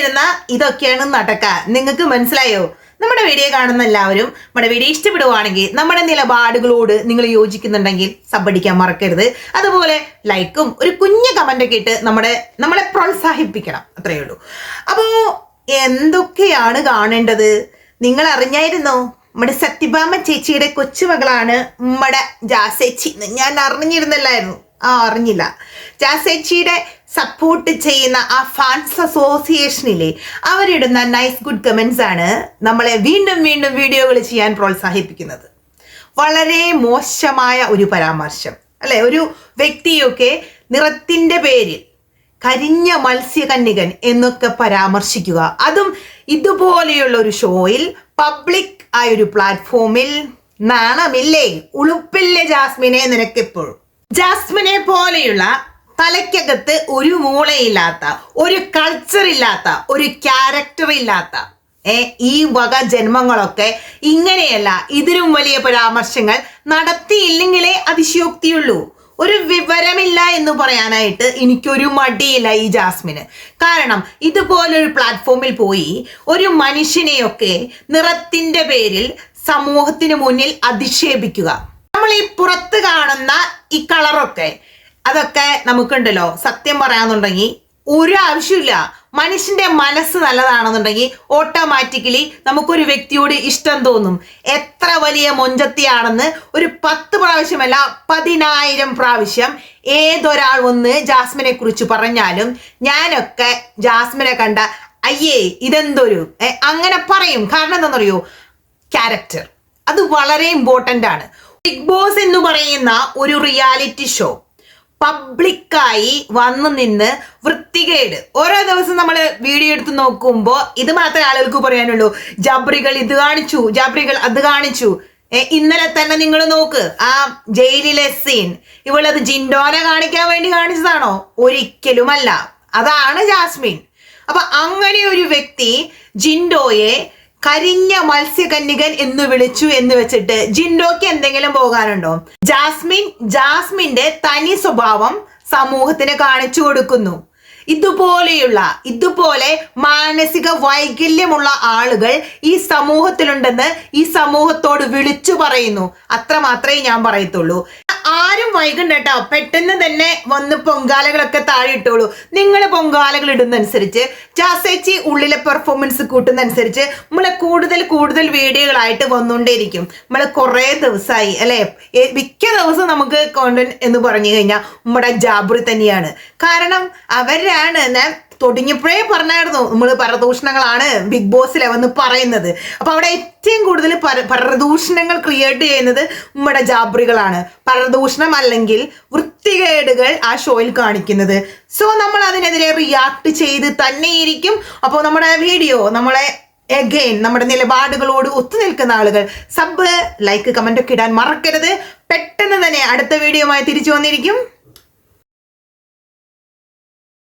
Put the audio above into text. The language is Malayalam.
അറിഞ്ഞിരുന്ന ഇതൊക്കെയാണ് നടക്കുക. നിങ്ങൾക്ക് മനസ്സിലായോ? നമ്മുടെ വീഡിയോ കാണുന്ന എല്ലാവരും നമ്മുടെ വീഡിയോ ഇഷ്ടപ്പെടുവാണെങ്കിൽ, നമ്മുടെ നിലപാടുകളോട് നിങ്ങൾ യോജിക്കുന്നുണ്ടെങ്കിൽ സബ്ബടിക്കാൻ മറക്കരുത്. അതുപോലെ ലൈക്കും ഒരു കുഞ്ഞു കമന്റൊക്കെ ഇട്ട് നമ്മളെ പ്രോത്സാഹിപ്പിക്കണം. അത്രയേ ഉള്ളൂ. അപ്പോ എന്തൊക്കെയാണ് കാണേണ്ടത്? നിങ്ങൾ അറിഞ്ഞായിരുന്നോ? നമ്മുടെ സത്യഭാമ ചേച്ചിയുടെ കൊച്ചുമകളാണ് നമ്മുടെ ജാസേച്ചി. ഞാൻ അറിഞ്ഞിരുന്നില്ലായിരുന്നു. അറിഞ്ഞില്ല. ജാസേച്ചിയുടെ സപ്പോർട്ട് ചെയ്യുന്ന ആ ഫാൻസ് അസോസിയേഷനിലെ അവരിടുന്ന നൈസ് ഗുഡ് കമന്റ്സ് ആണ് നമ്മളെ വീണ്ടും വീണ്ടും വീഡിയോകൾ ചെയ്യാൻ പ്രോത്സാഹിപ്പിക്കുന്നത്. വളരെ മോശമായ ഒരു പരാമർശം അല്ലെ? ഒരു വ്യക്തിയൊക്കെ നിറത്തിന്റെ പേരിൽ കരിഞ്ഞ മത്സ്യകന്യകൻ എന്നൊക്കെ പരാമർശിക്കുക, അതും ഇതുപോലെയുള്ള ഒരു ഷോയിൽ, പബ്ലിക് ആയ ഒരു പ്ലാറ്റ്ഫോമിൽ. നാണമില്ലേ? ഉളുപ്പില്ലേ ജാസ്മിനെ നിനക്കെപ്പോഴും? ജാസ്മിനെ പോലെയുള്ള തലയ്ക്കകത്ത് ഒരു മൂളയില്ലാത്ത, ഒരു കൾച്ചർ ഇല്ലാത്ത, ഒരു ക്യാരക്ടർ ഇല്ലാത്ത ഈ വക ജന്മങ്ങളൊക്കെ ഇങ്ങനെയല്ല, ഇതിലും വലിയ പരാമർശങ്ങൾ നടത്തിയില്ലെങ്കിലേ അതിശയോക്തിയുള്ളൂ. ഒരു വിവരമില്ല എന്ന് പറയാനായിട്ട് എനിക്കൊരു മടിയില്ല ഈ ജാസ്മിന്. കാരണം ഇതുപോലൊരു പ്ലാറ്റ്ഫോമിൽ പോയി ഒരു മനുഷ്യനെയൊക്കെ നിറത്തിന്റെ പേരിൽ സമൂഹത്തിന് മുന്നിൽ അധിക്ഷേപിക്കുക. നമ്മൾ ഈ പുറത്ത് കാണുന്ന ഈ കളറൊക്കെ അതൊക്കെ നമുക്കുണ്ടല്ലോ, സത്യം പറയാന്നുണ്ടെങ്കിൽ ഒരു ആവശ്യമില്ല. മനുഷ്യന്റെ മനസ്സ് നല്ലതാണെന്നുണ്ടെങ്കിൽ ഓട്ടോമാറ്റിക്കലി നമുക്കൊരു വ്യക്തിയോട് ഇഷ്ടം തോന്നും. എത്ര വലിയ മൊഞ്ചത്തിയാണെന്ന് ഒരു 10 പ്രാവശ്യമല്ല 10,000 പ്രാവശ്യം ഏതൊരാൾ ഒന്ന് ജാസ്മിനെ കുറിച്ച് പറഞ്ഞാലും ഞാനൊക്കെ ജാസ്മിനെ കണ്ട അയ്യേ ഇതെന്തൊരു അങ്ങനെ പറയും. കാരണം എന്താണെന്നറിയോ? ക്യാരക്ടർ അത് വളരെ ഇമ്പോർട്ടൻ്റ് ആണ്. ബിഗ് ബോസ് എന്ന് പറയുന്ന ഒരു റിയാലിറ്റി ഷോ പബ്ലിക്കായി വന്നു നിന്ന് വൃത്തികേട് ഓരോ ദിവസം നമ്മൾ വീഡിയോ എടുത്ത് നോക്കുമ്പോൾ ഇത് മാത്രമേ ആളുകൾക്ക് പറയാനുള്ളൂ. ജാബ്രികൾ ഇത് കാണിച്ചു, ജാബ്രികൾ അത് കാണിച്ചു. ഇന്നലെ തന്നെ നിങ്ങൾ നോക്ക്, ആ ജയിലിലെ സീൻ ഇവളത് ജിൻഡോനെ കാണിക്കാൻ വേണ്ടി കാണിച്ചതാണോ? ഒരിക്കലുമല്ല. അതാണ് ജാസ്മിൻ. അപ്പൊ അങ്ങനെ ഒരു വ്യക്തി ജിൻഡോയെ കരിഞ്ഞ മത്സ്യകന്യകൻ എന്ന് വിളിച്ചു എന്ന് വെച്ചിട്ട് ജിൻഡോക്ക് എന്തെങ്കിലും പോകാനുണ്ടോ? ജാസ്മിന്റെ തനി സ്വഭാവം സമൂഹത്തിന് കാണിച്ചു കൊടുക്കുന്നു. ഇതുപോലെ മാനസിക വൈകല്യമുള്ള ആളുകൾ ഈ സമൂഹത്തിലുണ്ടെന്ന് ഈ സമൂഹത്തോട് വിളിച്ചു പറയുന്നു. അത്ര മാത്രമേ ഞാൻ പറയത്തുള്ളൂ. ആരും വൈകണ്ട കേട്ടോ. പെട്ടെന്ന് തന്നെ വന്ന് പൊങ്കാലകളൊക്കെ താഴെ ഇട്ടോളൂ. നിങ്ങൾ പൊങ്കാലകൾ ഇടുന്നതനുസരിച്ച്, ജാസേച്ചി ഉള്ളിലെ പെർഫോമൻസ് കൂട്ടുന്നതനുസരിച്ച് നമ്മളെ കൂടുതൽ വീഡിയോകളായിട്ട് വന്നുകൊണ്ടേയിരിക്കും. നമ്മൾ കുറേ ദിവസമായി അല്ലെ, മിക്ക ദിവസം നമുക്ക് കോണ്ടന്റ് എന്ന് പറഞ്ഞു കഴിഞ്ഞാൽ നമ്മുടെ ജാബ്രി തന്നെയാണ്. കാരണം അവരാണ് തുടങ്ങിയപ്പോഴേ പറഞ്ഞായിരുന്നു നമ്മൾ പരദൂഷണങ്ങളാണ് ബിഗ് ബോസിലെ വന്ന് പറയുന്നത്. അപ്പൊ അവിടെ ഏറ്റവും കൂടുതൽ പരദൂഷണങ്ങൾ ക്രിയേറ്റ് ചെയ്യുന്നത് നമ്മുടെ ജാബ്രികളാണ്. പരദൂഷണം അല്ലെങ്കിൽ വൃത്തികേടുകൾ ആ ഷോയിൽ കാണിക്കുന്നത്. സോ നമ്മൾ അതിനെതിരെ റിയാക്ട് ചെയ്ത് തന്നെയിരിക്കും. അപ്പോൾ നമ്മുടെ വീഡിയോ നമ്മുടെ നിലപാടുകളോട് ഒത്തുനിൽക്കുന്ന ആളുകൾ സബ്, ലൈക്ക്, കമന്റ് ഒക്കെ ഇടാൻ മറക്കരുത്. പെട്ടെന്ന് തന്നെ അടുത്ത വീഡിയോയുമായി തിരിച്ചു വന്നിരിക്കും.